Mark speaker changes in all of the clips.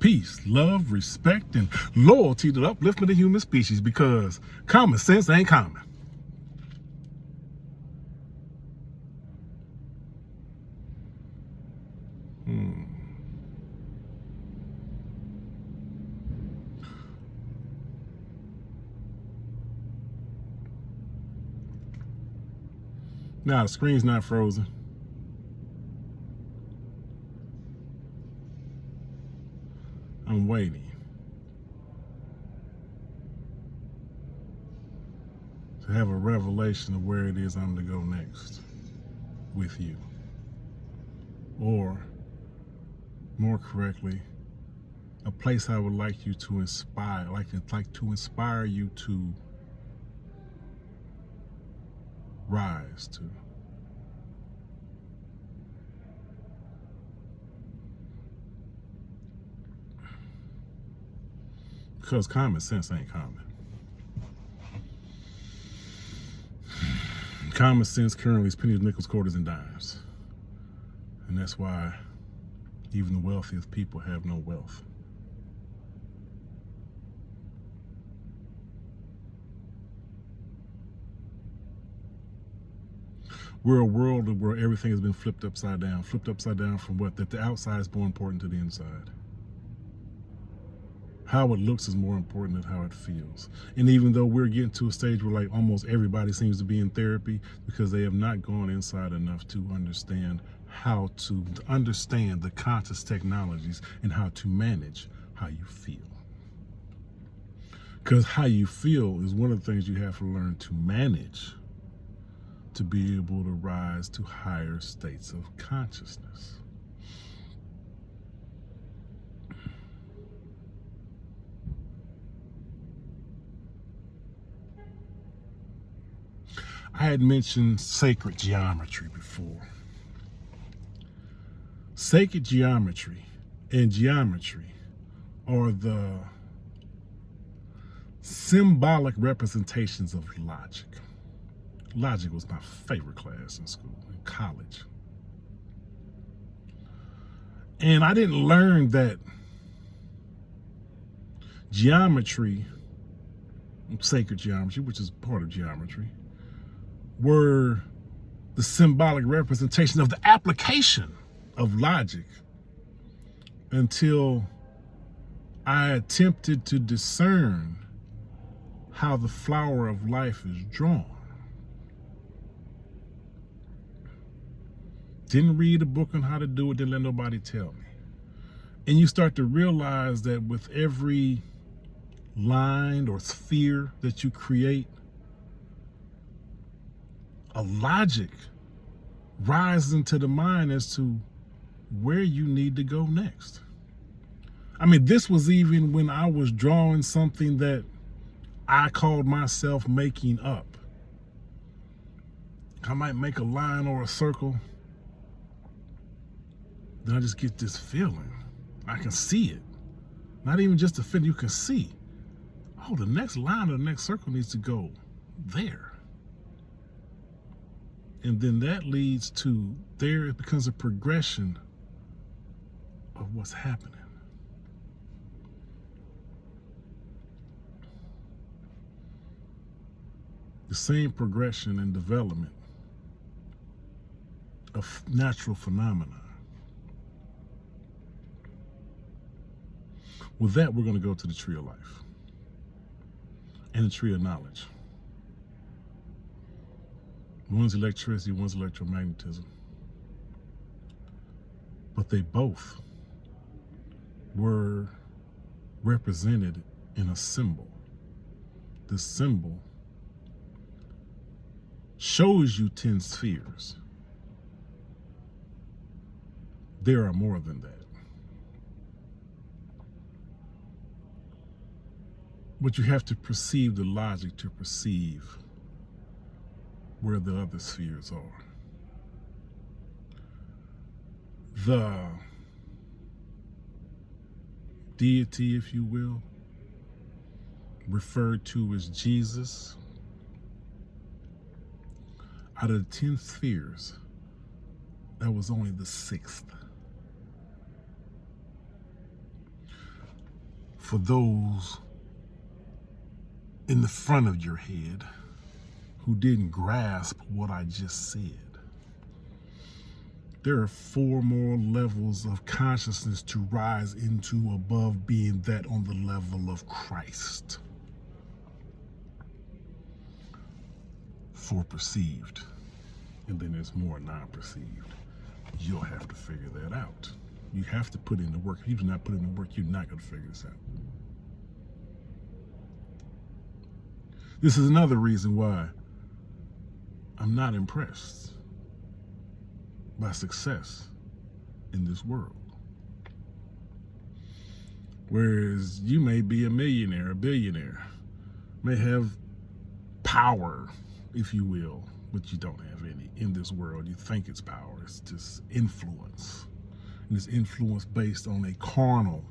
Speaker 1: peace, love, respect, and loyalty to the upliftment of the human species, because common sense ain't common. Now the screen's not frozen. I'm waiting to have a revelation of where it is I'm to go next with you. Or, more correctly, a place I would like you to inspire, like to inspire you to rise to. Because common sense ain't common. Common sense currently is pennies, nickels, quarters, and dimes. And that's why even the wealthiest people have no wealth. We're a world where everything has been flipped upside down. Flipped upside down from what? That the outside is more important to the inside. How it looks is more important than how it feels. And even though we're getting to a stage where like almost everybody seems to be in therapy, because they have not gone inside enough to understand how to understand the conscious technologies and how to manage how you feel. Because how you feel is one of the things you have to learn to manage to be able to rise to higher states of consciousness. I had mentioned sacred geometry before. Sacred geometry and geometry are the symbolic representations of logic. Logic was my favorite class in school, in college. And I didn't learn that geometry, sacred geometry, which is part of geometry, were the symbolic representation of the application of logic until I attempted to discern how the flower of life is drawn. Didn't read a book on how to do it, didn't let nobody tell me. And you start to realize that with every line or sphere that you create, a logic rises into the mind as to where you need to go next. I mean, this was even when I was drawing something that I called myself making up. I might make a line or a circle, then I just get this feeling. I can see it. Not even just a feeling, you can see. Oh, the next line or the next circle needs to go there. And then that leads to there, it becomes a progression of what's happening. The same progression and development of natural phenomena. With that, we're going to go to the tree of life and the tree of knowledge. One's electricity, one's electromagnetism. But they both were represented in a symbol. The symbol shows you 10 spheres. There are more than that. But you have to perceive the logic to perceive where the other spheres are. The deity, if you will, referred to as Jesus, out of the 10 spheres, that was only the 6th. for those in the front of your head who didn't grasp what I just said. There are 4 more levels of consciousness to rise into above being that on the level of Christ. 4 perceived, and then there's more non-perceived. You'll have to figure that out. You have to put in the work. If you do not put in the work, you're not going to figure this out. This is another reason why I'm not impressed by success in this world. Whereas you may be a millionaire, a billionaire, may have power, if you will, but you don't have any in this world. You think it's power. It's just influence. And it's influence based on a carnal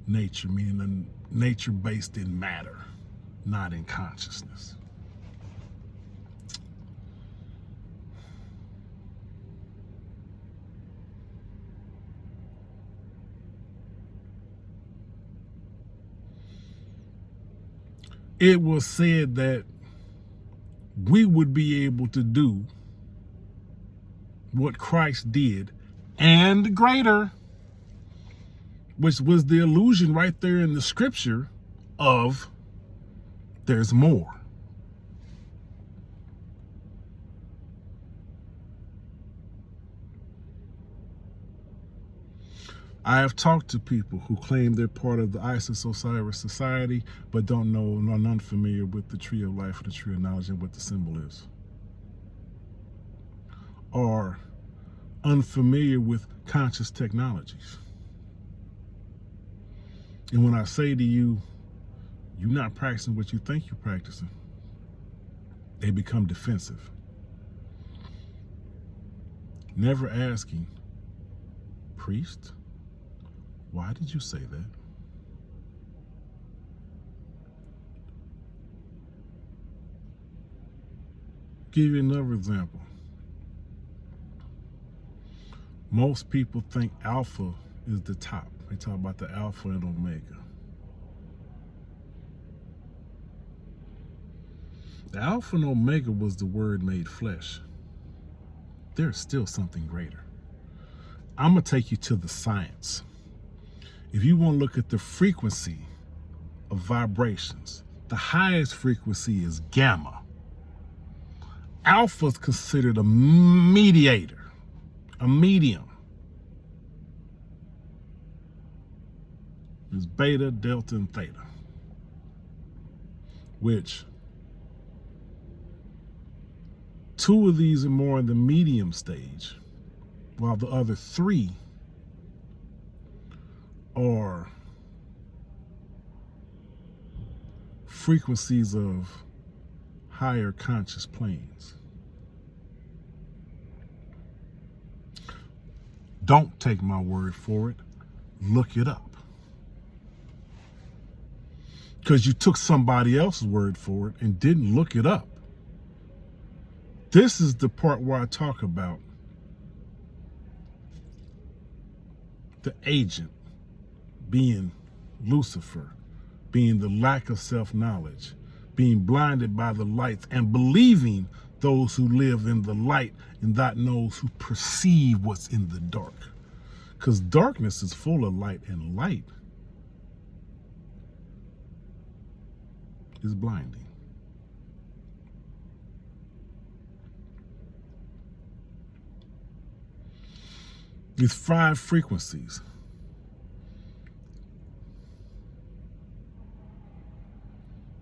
Speaker 1: nature, meaning a nature based in matter, not in consciousness. It was said that we would be able to do what Christ did and greater, which was the illusion right there in the scripture of there's more. I have talked to people who claim they're part of the Isis-Osiris society, but don't know, are unfamiliar with the tree of life or the tree of knowledge and what the symbol is. Are unfamiliar with conscious technologies. And when I say to you, you're not practicing what you think you're practicing, they become defensive. Never asking, priest, why did you say that? Give you another example. Most people think alpha is the top. They talk about the alpha and omega. The alpha and omega was the word made flesh. There's still something greater. I'm going to take you to the science. If you want to look at the frequency of vibrations, the highest frequency is gamma. Alpha is considered a mediator, a medium. There's beta, delta, and theta, which 2 of these are more in the medium stage, while the other 3 are frequencies of higher conscious planes. Don't take my word for it. Look it up. Because you took somebody else's word for it and didn't look it up. This is the part where I talk about the agent being Lucifer, being the lack of self-knowledge, being blinded by the lights and believing those who live in the light and not those who perceive what's in the dark. Because darkness is full of light, and light is blinding. These 5 frequencies.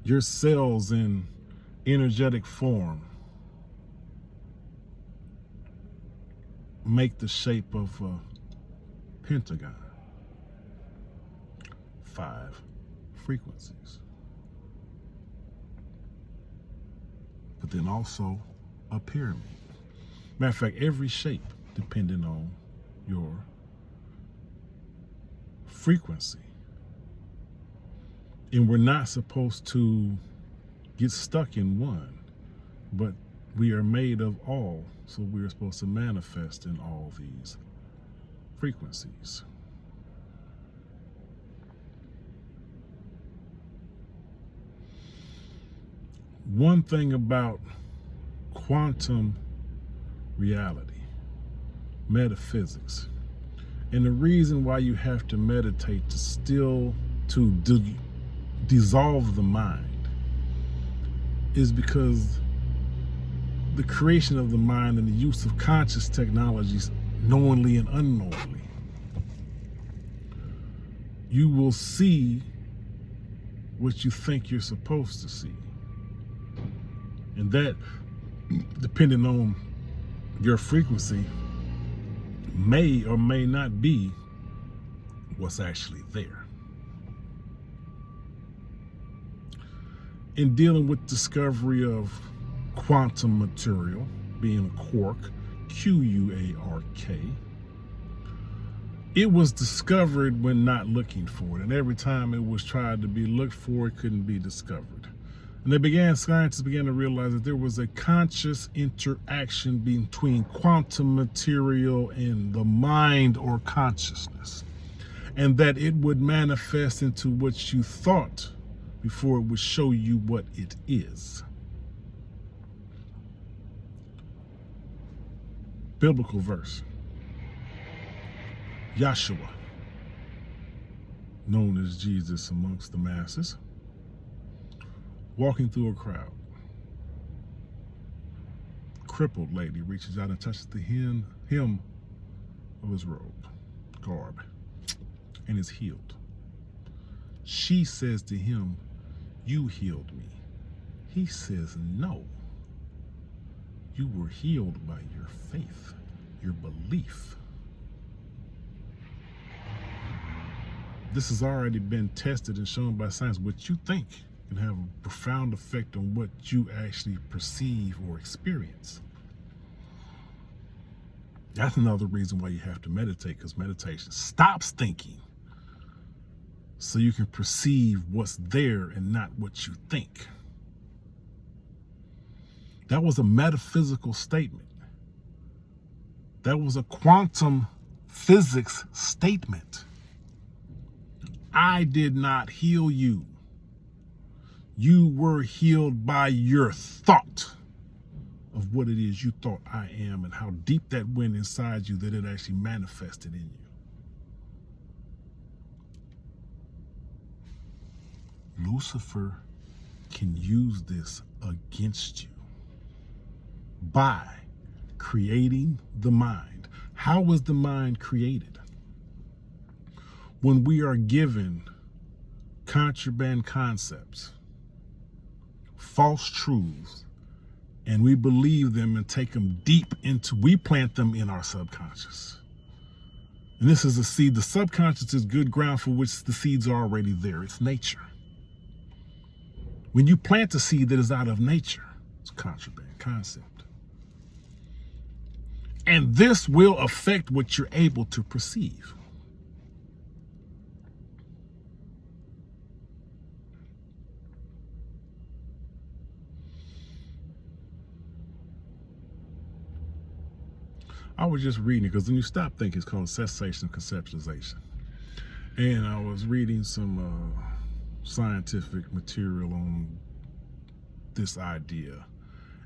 Speaker 1: Your cells in energetic form make the shape of a pentagon. 5 frequencies. But then also a pyramid. Matter of fact, every shape depending on your frequency. And we're not supposed to get stuck in one, but we are made of all, so we're supposed to manifest in all these frequencies. one thing about quantum reality, metaphysics, and the reason why you have to meditate to dissolve the mind is because the creation of the mind and the use of conscious technologies, knowingly and unknowingly, you will see what you think you're supposed to see. And that, depending on your frequency, may or may not be what's actually there. In dealing with discovery of quantum material, being a quark, Q-U-A-R-K, it was discovered when not looking for it. And every time it was tried to be looked for, it couldn't be discovered. And scientists began to realize that there was a conscious interaction between quantum material and the mind or consciousness, and that it would manifest into what you thought before it would show you what it is. Biblical verse. Yahshua, known as Jesus amongst the masses, walking through a crowd. Crippled lady reaches out and touches the hem of his garb, and is healed. She says to him, "You healed me." He says, "No. You were healed by your faith, your belief." This has already been tested and shown by science. What you think can have a profound effect on what you actually perceive or experience. That's another reason why you have to meditate, because meditation stops thinking so you can perceive what's there and not what you think. That was a metaphysical statement. That was a quantum physics statement. I did not heal you. You were healed by your thought of what it is you thought I am, and how deep that went inside you that it actually manifested in you. Lucifer can use this against you by creating the mind. How was the mind created? When we are given contraband concepts, false truths, and we believe them and take them deep into, we plant them in our subconscious. And this is a seed. The subconscious is good ground for which the seeds are already there. It's nature. When you plant a seed that is out of nature, it's a contraband concept. And this will affect what you're able to perceive. I was just reading it, because when you stop thinking, it's called cessation of conceptualization. And I was reading some scientific material on this idea.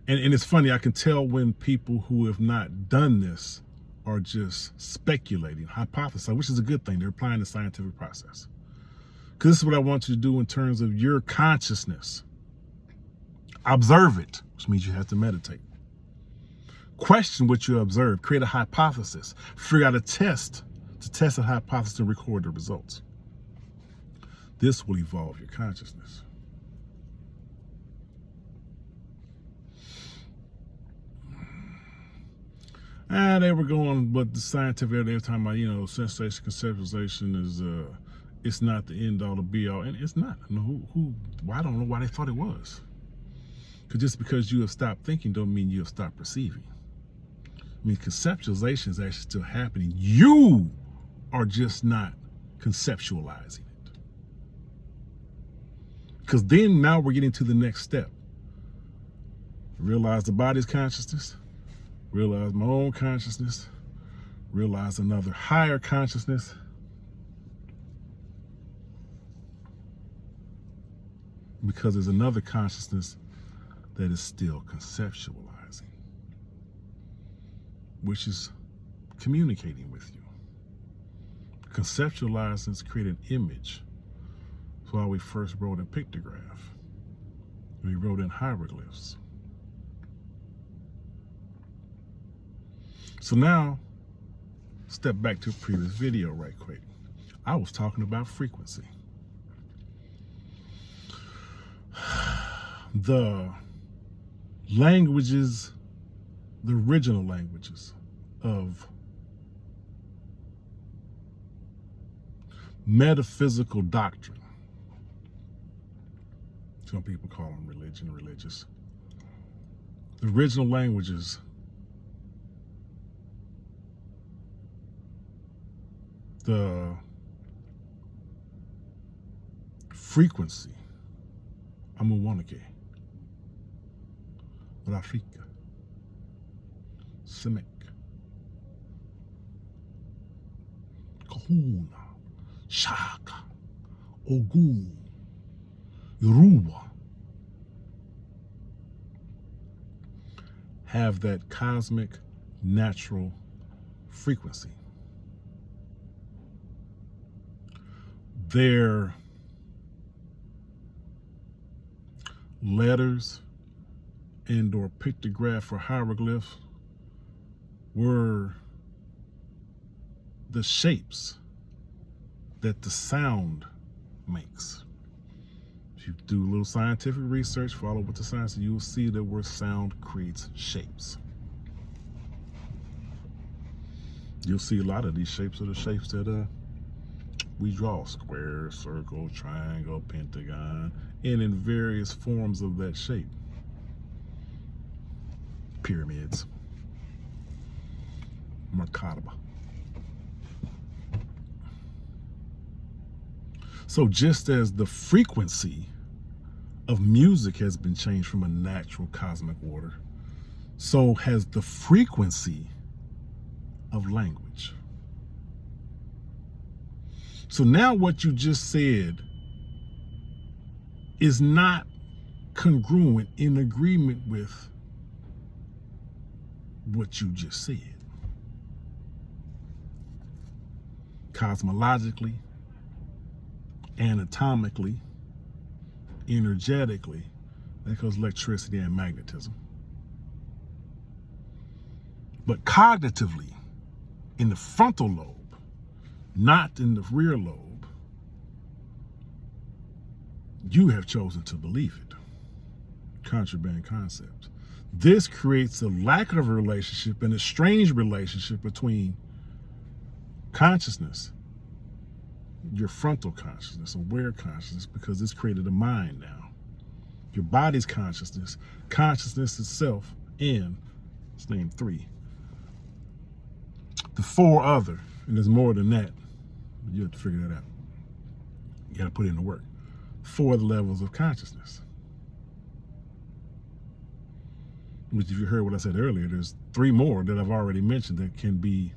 Speaker 1: And it's funny, I can tell when people who have not done this are just speculating, hypothesizing, which is a good thing. They're applying the scientific process. Because this is what I want you to do in terms of your consciousness. Observe it, which means you have to meditate. Question what you observe, create a hypothesis, figure out a test to test a hypothesis and record the results. This will evolve your consciousness. And they were going, but the scientific, they were talking about, sensation conceptualization is, it's not the end all, the be all, and it's not. I don't know why they thought it was. Because just because you have stopped thinking don't mean you have stopped perceiving. I mean, conceptualization is actually still happening. You are just not conceptualizing it. Because then now we're getting to the next step. Realize the body's consciousness, realize my own consciousness, realize another higher consciousness. Because there's another consciousness that is still conceptualizing, which is communicating with you. Conceptualizing is create an image. That's why we first wrote in pictograph. We wrote in hieroglyphs. So now, step back to a previous video right quick. I was talking about frequency. The languages, the original languages of metaphysical doctrine. Some people call them religion, religious. The original languages the frequency Amuwanake, Rafika, Semek, Kahuna, Shaka, Ogun, Yoruba have that cosmic natural frequency. Their letters and or pictograph or hieroglyphs were the shapes that the sound makes. If you do a little scientific research, follow with the science, you will see that where sound creates shapes. You'll see a lot of these shapes are the shapes that we draw: square, circle, triangle, pentagon, and in various forms of that shape. Pyramids, Merkaba. So just as the frequency of music has been changed from a natural cosmic order, so has the frequency of language. So now what you just said is not congruent in agreement with what you just said. Cosmologically, anatomically, energetically, that goes electricity and magnetism. But cognitively, in the frontal lobe, not in the rear lobe, you have chosen to believe it. Contraband concepts. This creates a lack of a relationship and a strange relationship between consciousness, your frontal consciousness, aware consciousness, because it's created a mind now. Your body's consciousness, consciousness itself, and it's named 3. The 4 other, and there's more than that. You have to figure that out. You got to put in the work. 4 levels of consciousness. Which, if you heard what I said earlier, there's 3 more that I've already mentioned that can be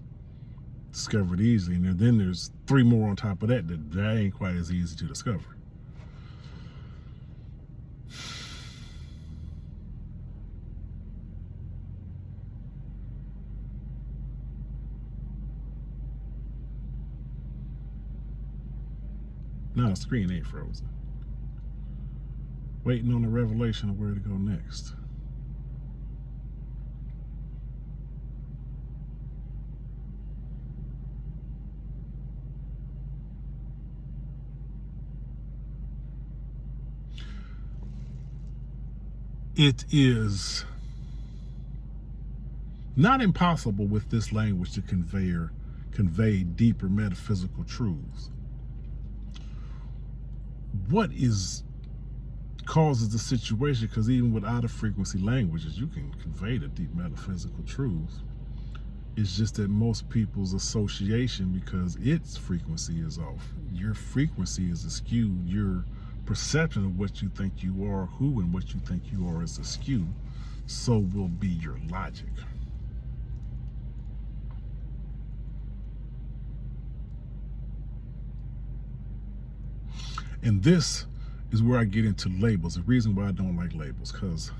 Speaker 1: discovered easily. And then there's 3 more on top of that that ain't quite as easy to discover. No, the screen ain't frozen. Waiting on the revelation of where to go next. It is not impossible with this language to convey deeper metaphysical truths. What causes the situation, because even with out of frequency languages, you can convey the deep metaphysical truths. It's just that most people's association, because its frequency is off, your frequency is skewed, your perception of what you think you are, who and what you think you are is askew, so will be your logic. And this is where I get into labels. The reason why I don't like labels, because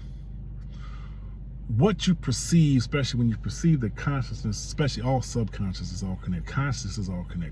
Speaker 1: what you perceive, especially when you perceive the consciousness, especially all subconscious is all connected. Consciousness is all connected.